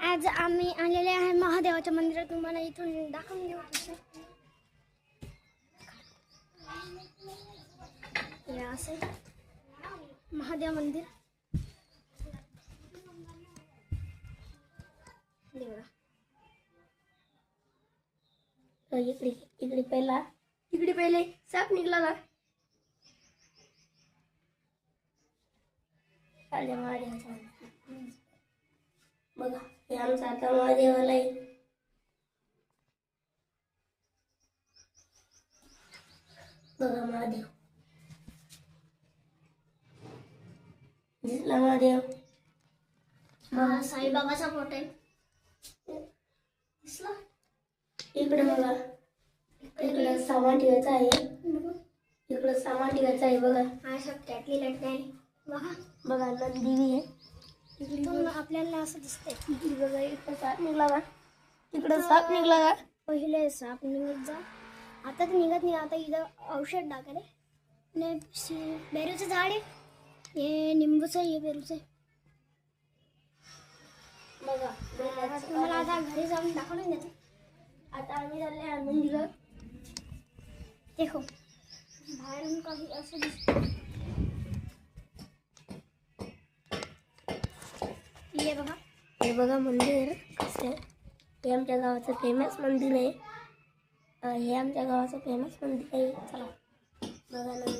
आज आम्ही आलेले आहे महादेवाच्या मंदिरात. तुम्हाला इथून दाखवून देऊ. हे असे महादेव मंदिर. इकडे पहिले साप निघला ना. बघा हे आमचा आता महादेवाला आहे. बघा महादेव दिसला. महादेव बघा साईबाबाचा फोटो आहे. दिसला. इकडे बघा, इकडे सामान ठेवायचं आहे. इकडे सामान ठेवायचं आहे. बघा हा सब त्यातली लटके आहे. बघा नंदी आहे. इकडे आपल्याला असं दिसतंय. इकडे बघा इकडे साप निघला का. इकडे साप निघला का. पहिले साप निघत जा. आता तर निघत नाही. आता इथं औषध टाकायला. बेरूचं झाड आहे. हे निंबूचं आहे. हे बेरूचं आहे. बघा तुम्हाला आता घरी जाऊन दाखवून देते. आता आम्ही चालले आनंदीला. देखो बाहेरून काही असं दिसतं. हे बघा मंदिर कसं आहे. हे आमच्या गावाचं फेमस मंदिर आहे. हे आमच्या गावाचं फेमस मंदिर आहे. चला बघा ना.